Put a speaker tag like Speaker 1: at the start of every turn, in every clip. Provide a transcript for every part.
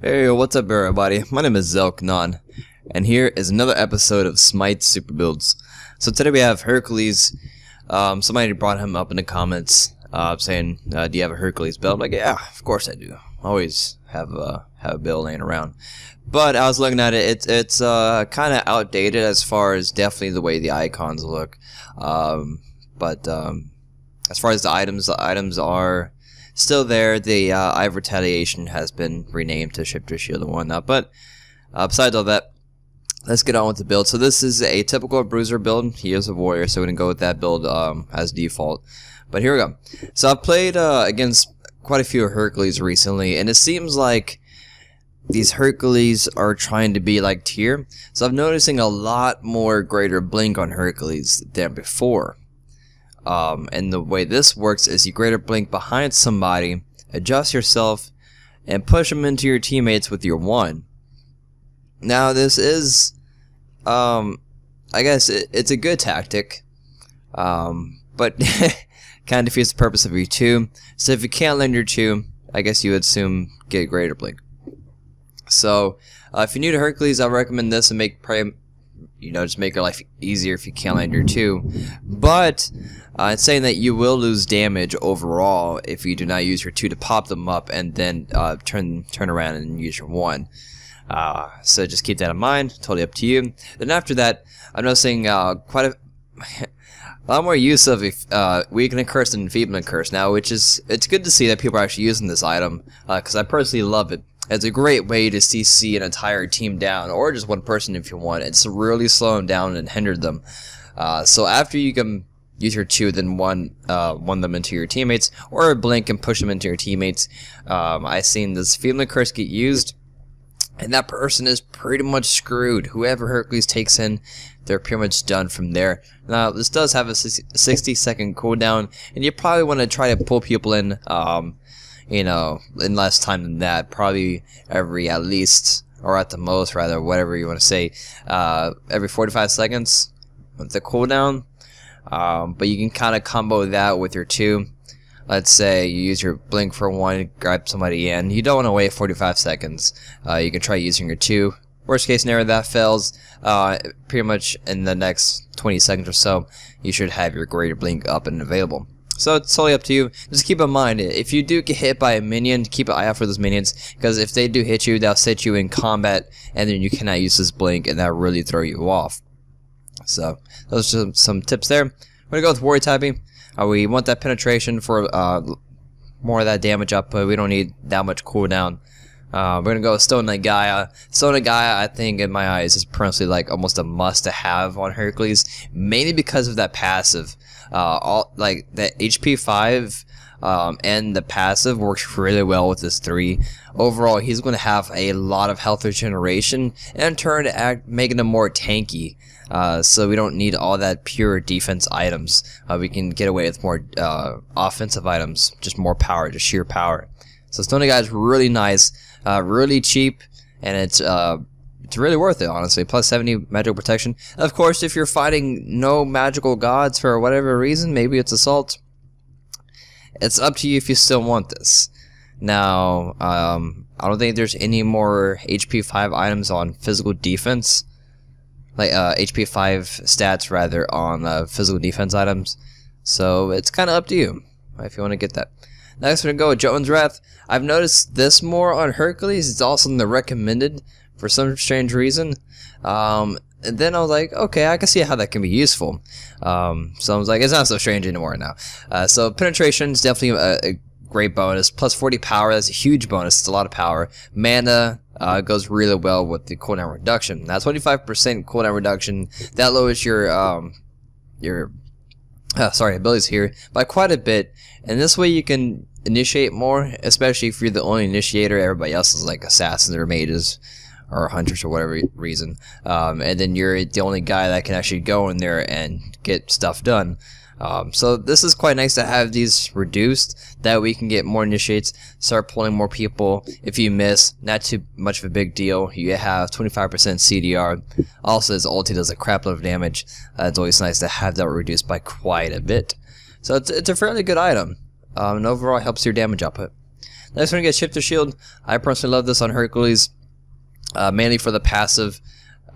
Speaker 1: Hey, what's up everybody? My name is Zelkenon, and here is another episode of Smite Super Builds. So today we have Hercules. Somebody brought him up in the comments, saying, do you have a Hercules build? I'm like, yeah, of course I do. Always have a build laying around. But I was looking at it, it's kind of outdated as far as definitely the way the icons look. But as far as the items are still there. The Eye of Retaliation has been renamed to Shifter Shield and whatnot. But besides all that, let's get on with the build. So this is a typical BRUISER build. He is a warrior, so we're going to go with that build as default. But here we go. So I've played against quite a few Hercules recently, and it seems like these Hercules are trying to be like tier. So I'm noticing a lot more greater blink on Hercules than before. And the way this works is you greater blink behind somebody, adjust yourself, and push them into your teammates with your 1. Now this is, I guess it's a good tactic, but kind of defeats the purpose of your 2. So if you can't land your 2, I guess you would assume get greater blink. So if you're new to Hercules, I recommend this and just make your life easier if you can't land your 2. But it's saying that you will lose damage overall if you do not use your 2 to pop them up and then turn around and use your 1. So just keep that in mind. Totally up to you. Then after that, I'm noticing quite a lot more use of Weakening Curse and Enfeebling Curse now, which is it's good to see that people are actually using this item because I personally love it. It's a great way to CC an entire team down, or just one person if you want. It's really slow them down and hinder them. So after you can use your 2, then one them into your teammates, or blink and push them into your teammates. I've seen this Enfeebling Curse get used, and that person is pretty much screwed. Whoever Hercules takes in, they're pretty much done from there. Now this does have a 60-second cooldown, and you probably want to try to pull people in. In less time than that, probably every at least, or at the most rather, whatever you want to say, every 45 seconds with the cooldown. But you can kind of combo that with your 2. Let's say you use your blink for 1, grab somebody in. You don't want to wait 45 seconds. You can try using your 2. Worst case scenario, that fails. Pretty much in the next 20 seconds or so, you should have your greater blink up and available. So it's totally up to you. Just keep in mind, if you do get hit by a minion, keep an eye out for those minions, because if they do hit you, they'll set you in combat, and then you cannot use this blink, and that'll really throw you off. So those are some tips there. We're gonna go with warrior typing. We want that penetration for more of that damage output. We don't need that much cooldown. We're gonna go with Stone Knight Gaia. Stone Knight Gaia, I think, in my eyes, is personally like almost a must-to-have on Hercules, mainly because of that passive. Like that HP 5 and the passive works really well with this 3. Overall, he's going to have a lot of health regeneration, and in turn, making him more tanky. So we don't need all that pure defense items. We can get away with more offensive items, just more power, just sheer power. So Stone Knight Gaia is really nice, really cheap, and it's really worth it, honestly. Plus 70 magical protection. Of course, if you're fighting no magical gods for whatever reason, maybe it's assault, it's up to you if you still want this. Now, I don't think there's any more HP 5 items on physical defense, like HP 5 stats rather on physical defense items. So it's kind of up to you if you want to get that. Next, we're going to go with Jotun's Wrath. I've noticed this more on Hercules. It's also in the recommended for some strange reason. And then I was like, okay, I can see how that can be useful. So I was like, it's not so strange anymore now. So penetration is definitely a great bonus. Plus 40 power, that's a huge bonus. It's a lot of power. Mana goes really well with the cooldown reduction. Now 25% cooldown reduction, that lowers your abilities here by quite a bit. And this way you can initiate more, especially if you're the only initiator. Everybody else is like assassins or mages or hunters for whatever reason, and then you're the only guy that can actually go in there and get stuff done. So this is quite nice to have these reduced, that we can get more initiates, start pulling more people. If you miss, not too much of a big deal. You have 25% CDR. Also, his ulti does a crap load of damage. It's always nice to have that reduced by quite a bit. So it's a fairly good item, and overall helps your damage output. Next one, we get Shifter Shield. I personally love this on Hercules, mainly for the passive.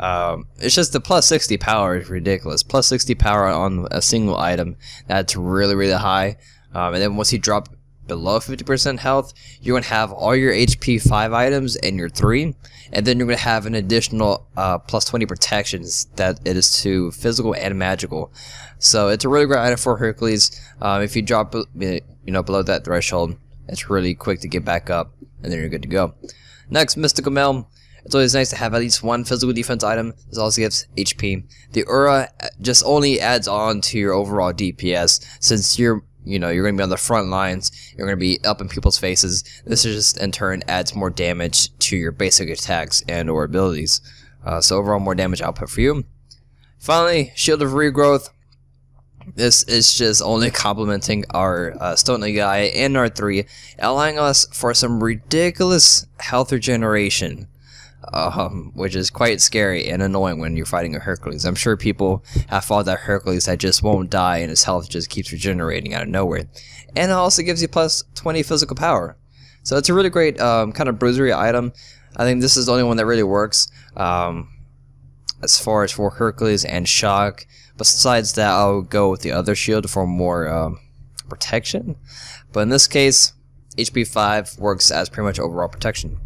Speaker 1: It's just the plus 60 power is ridiculous. Plus 60 power on a single item, that's really, really high. And then once you drop below 50% health, you're going to have all your HP 5 items and your 3, and then you're going to have an additional plus 20 protections that it is to physical and magical. So it's a really great item for Hercules. If you drop below that threshold, it's really quick to get back up, and then you're good to go. Next, Mystical Mail. It's always nice to have at least one physical defense item. This also gives HP. The Aura just only adds on to your overall DPS, since you're going to be on the front lines, you're going to be up in people's faces. This is just in turn adds more damage to your basic attacks and or abilities. So overall more damage output for you. Finally, Shield of Regrowth. This is just only complementing our Stone Guy and our 3, allowing us for some ridiculous health regeneration. Which is quite scary and annoying when you're fighting a Hercules. I'm sure people have fought that Hercules that just won't die and his health just keeps regenerating out of nowhere. And it also gives you plus 20 physical power. So it's a really great kind of bruisery item. I think this is the only one that really works as far as for Hercules and Shock. Besides that, I'll go with the other shield for more protection. But in this case, HP 5 works as pretty much overall protection.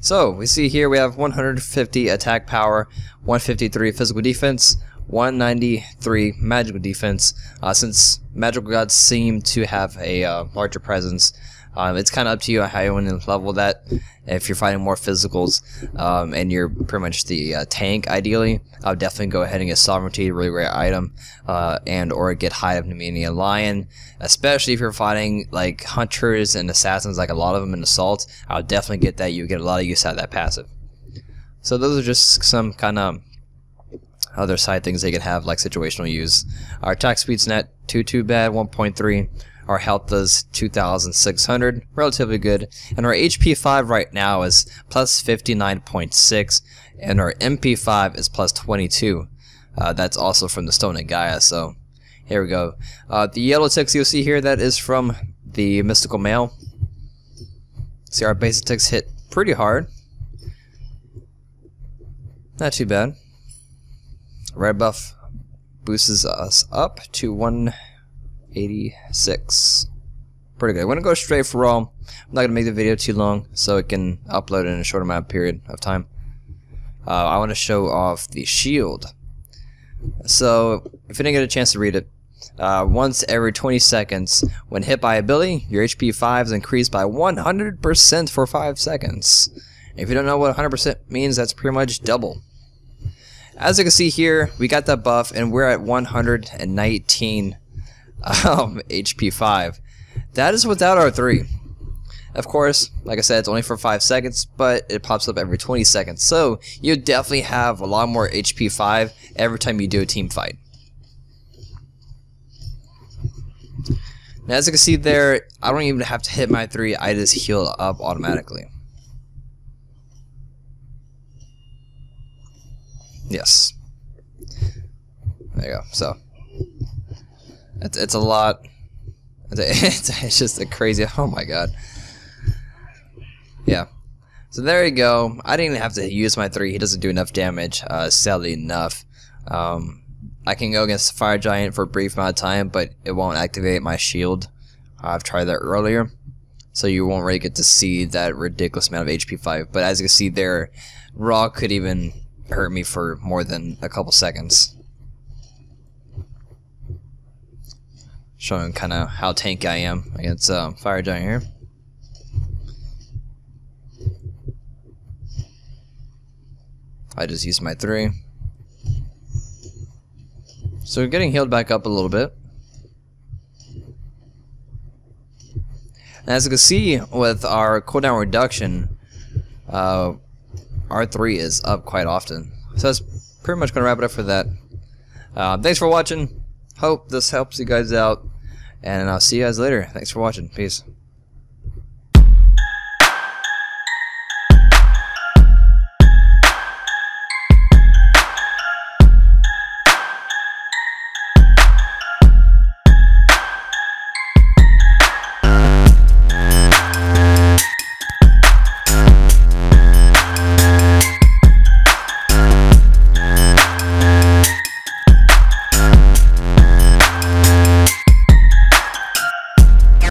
Speaker 1: So we see here we have 150 attack power, 153 physical defense, 193 magical defense. Since magical gods seem to have a larger presence, it's kind of up to you how you want to level that. If you're fighting more physicals and you're pretty much the tank, ideally, I would definitely go ahead and get Sovereignty, really rare item, and or get Hide of Nemenia Lion. Especially if you're fighting like hunters and assassins, like a lot of them in Assault, I would definitely get that. You get a lot of use out of that passive. So those are just some kind of other side things they can have, like situational use. Our attack speed's not too bad, 1.3. Our health is 2,600, relatively good. And our HP 5 right now is plus 59.6, and our MP 5 is plus 22. That's also from the Stone of Gaia, so here we go. The yellow ticks you'll see here, that is from the Mystical Mail. See, our basic ticks hit pretty hard. Not too bad. Red buff boosts us up to 186. Pretty good. I'm going to go straight for all. I'm not going to make the video too long so it can upload in a short amount of period of time. I want to show off the shield. So, if you didn't get a chance to read it, once every 20 seconds, when hit by ability, your HP 5 is increased by 100% for 5 seconds. If you don't know what 100% means, that's pretty much double. As you can see here, we got that buff, and we're at 119 HP 5. That is without our 3. Of course, like I said, it's only for 5 seconds, but it pops up every 20 seconds. So you definitely have a lot more HP 5 every time you do a team fight. Now, as you can see there, I don't even have to hit my 3. I just heal up automatically. Yes. There you go. So it's a lot. It's just a crazy. Oh my god. Yeah. So there you go. I didn't even have to use my 3. He doesn't do enough damage. Sadly enough. I can go against the Fire Giant for a brief amount of time, but it won't activate my shield. I've tried that earlier, so you won't really get to see that ridiculous amount of HP 5. But as you can see there, Raw could even hurt me for more than a couple seconds. Showing kind of how tanky I am against Fire Giant here. I just used my 3. So we're getting healed back up a little bit. And as you can see with our cooldown reduction, our 3 is up quite often. So that's pretty much going to wrap it up for that. Thanks for watching. Hope this helps you guys out. And I'll see you guys later. Thanks for watching. Peace.